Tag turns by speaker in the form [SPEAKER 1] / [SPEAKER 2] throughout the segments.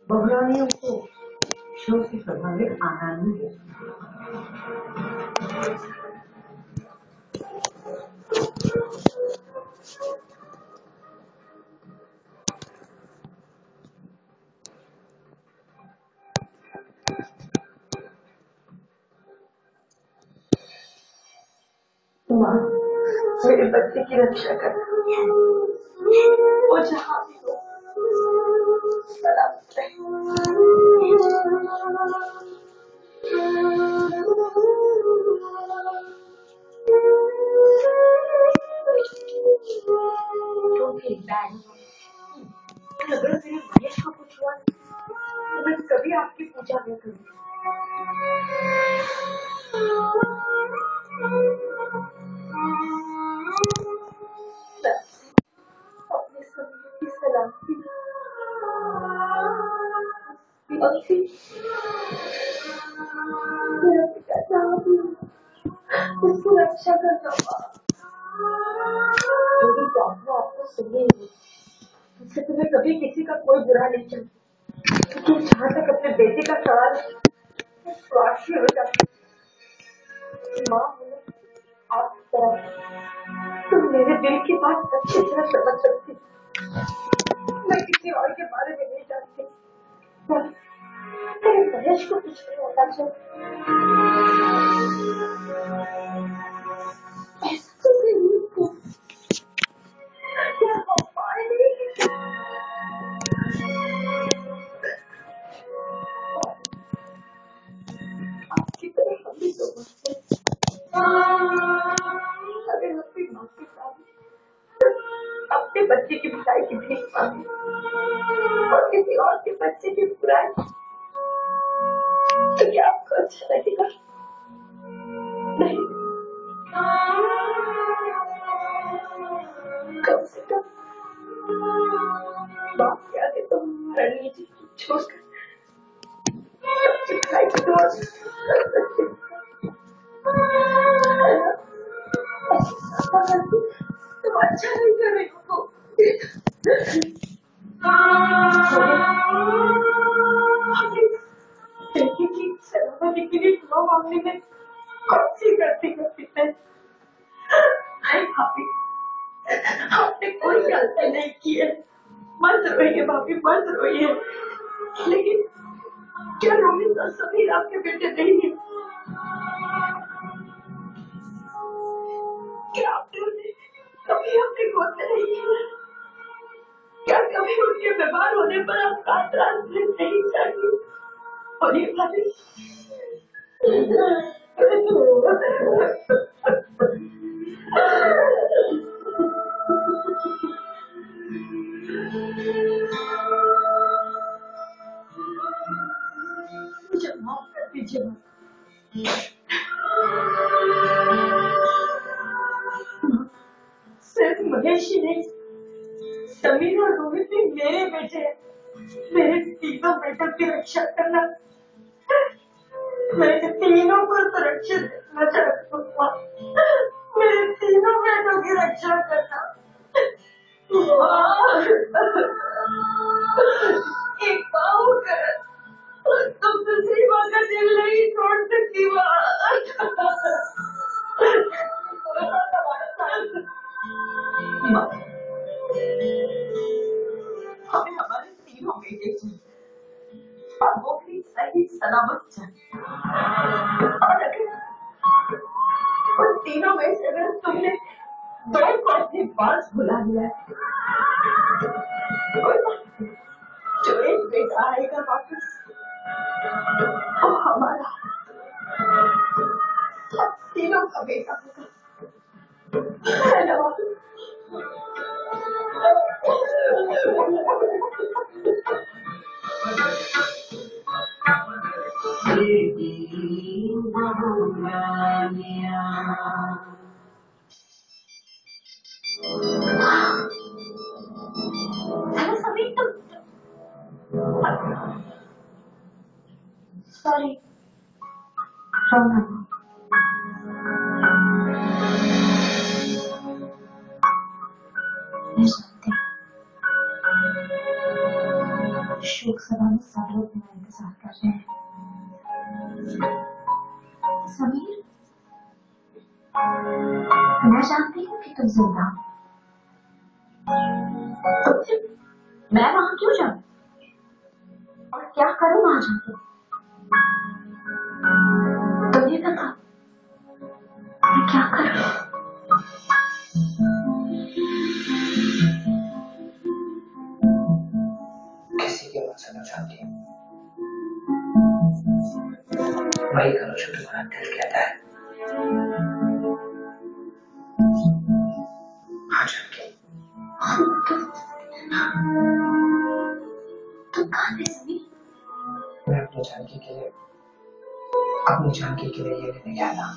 [SPEAKER 1] बहुरानियों को शो की सभा में आना नहीं है। माँ, मेरे बच्चे की रक्षा कर, वो जहाँ भी हो सलामत रहे। अगर मेरे महेश को कुछ हुआ तो मैं कभी आपकी पूजा नहीं करूँगी। अपने समय की सलामती मेरा पिता जहाँ भी उसकी रक्षा करना। मेरी प्रार्थना आपको सुनिए, इससे तुम्हें कभी किसी का कोई बुरा नहीं चाहिए, लेकिन जहाँ तक अपने बेटे का सवाल स्वार्थी हो जाती माँ आप तुम मेरे दिल की बात अच्छी तरह समझ सकती। मैं किसी और के बारे में नहीं जानती, तेरे महेश को कुछ नहीं होना चाहिए। ऐसा तो नहीं क्या हो पाएगी? आपकी तरह हम भी तो बच्चे, अगर अपनी माँ के सामने अपने बच्चे की बुराई की भीख मांगे और किसी और के बच्चे की बुराई, तो क्या आपको अच्छा लगेगा? नहीं, कम से कम बाप के आगे तो रणवीर जी छोड़कर सबकी बुराई की दुआ कर सकते तुम अच्छा नहीं कर रही हो। बेटी की सलामती के लिए दुआ मांगने में कौन सी गलती करती है? नहीं भाभी, आपने कोई गलती नहीं की है। मत रोइए भाभी, मत रोइए। लेकिन क्या रोहित और समीर आपके बेटे नहीं है? क्या आपने कभी अपने गोद नहीं किया? क्या कभी उनके बीमार होने पर आपका ट्रांसलेट नहीं चाहिए? और ये भाभी मुझे माफ कर दीजिए। सिर्फ महेश ही नहीं, समीर और रोहित भी मेरे बेटे हैं। मेरे तीनों बेटों की रक्षा करना, मेरे तीनों को सुरक्षित रखना चाहती हूँ। मेरे तीनों बेटों की रक्षा करना। एक पाँव कर तुम दूसरी माँ का दिल नहीं तोड़ सकती माँ। हमें हमारे तीनों बेटे चाहिए और वो भी सही सलामत चाहिए। और अगर उन तीनों में से अगर तुमने दो को अपने पास बुला लिया जो एक बेटा आएगा वापस, वो हमारा तीनों का बेटा होगा। सॉरी, अस्पताल में सब लोग मेरा इंतजार कर रहे हैं। समीर, मैं जानती हूँ कि तुम जिंदा हो, तो फिर मैं वहां क्यों जाऊँ और क्या करूँ वहां जाके? तुम्हें पता मैं क्या करूँ?
[SPEAKER 2] किसी की बात सुनना चाहती हूँ, वही करो जो तुम्हारा दिल कहता है। हाँ जानकी,
[SPEAKER 1] तुम कहाँ थे समीर?
[SPEAKER 2] मैं अपनी जानकी के लिए ये लेने गया था।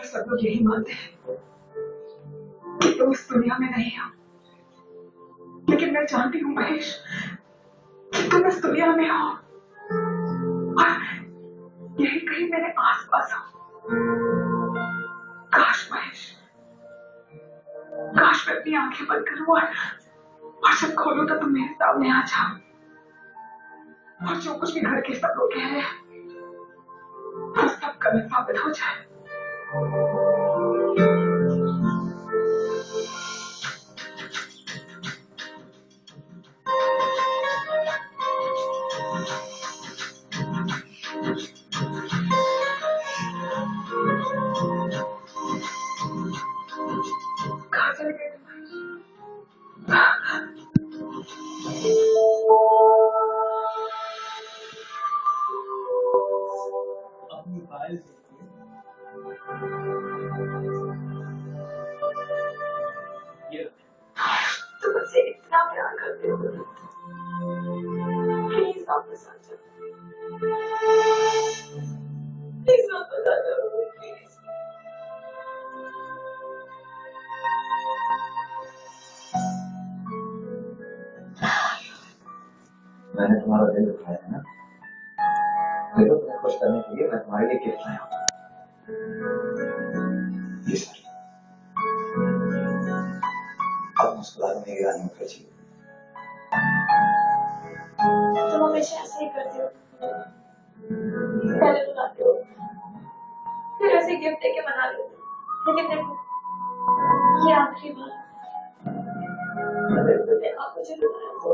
[SPEAKER 2] सब लोग यही मानते हैं कि तुम इस दुनिया में नहीं हो, लेकिन मैं जानती हूँ महेश कि तुम इस दुनिया में हो और यही कहीं मेरे आसपास हो। काश महेश, काश मैं अपनी आंखें बंद करूं और जब खोलूं तो तुम मेरे सामने आ जाओ और जो कुछ भी घर के सब लोग कह रहे हैं वो सब कभी साबित हो जाए। कहाँ चले गए
[SPEAKER 3] अपनी फाइल देखिए।
[SPEAKER 1] तुम मुझसे इतना प्यार करते हो, प्लीज वापस आ जाओ, प्लीज वापस आ जाओ, प्लीज।
[SPEAKER 2] मैंने तुम्हारा दिल दुखाया है ना, देखो तुम्हें खुश करने के लिए मैं तुम्हारे लिए गिफ्ट लाया हूँ। ये सारी अब मुस्कुराने में गिरानी होकर चाहिए।
[SPEAKER 1] तुम हमेशा ऐसे ही करते हो, पहले बुलाते हो फिर ऐसे गिफ्ट देके मना लेते हो, लेकिन देखो ये आखिरी बार अगर तुमने आप मुझे बुलाया तो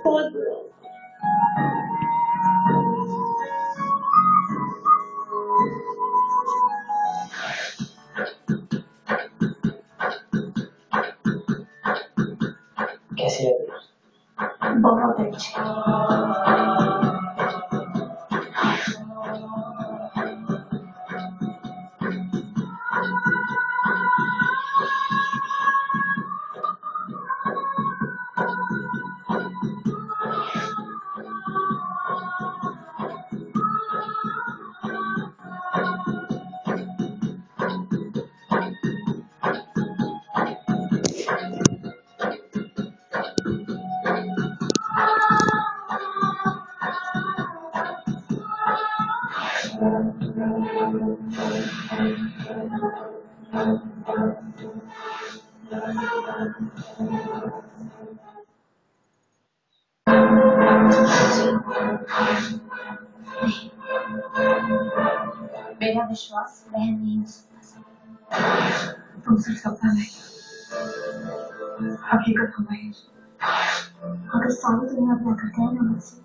[SPEAKER 1] बहुत बुरा होगा।
[SPEAKER 2] कैसी है?
[SPEAKER 1] बहुत अच्छी। मेरा विश्वास बहन नहीं हो सकता।
[SPEAKER 2] तुम सिर्फ सपना नहीं, हकीकत हो गई।
[SPEAKER 1] अगर सारी दुनिया अपना करते हैं ना मुझसे,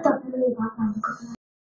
[SPEAKER 1] तब मेरी बात मानने को तैयार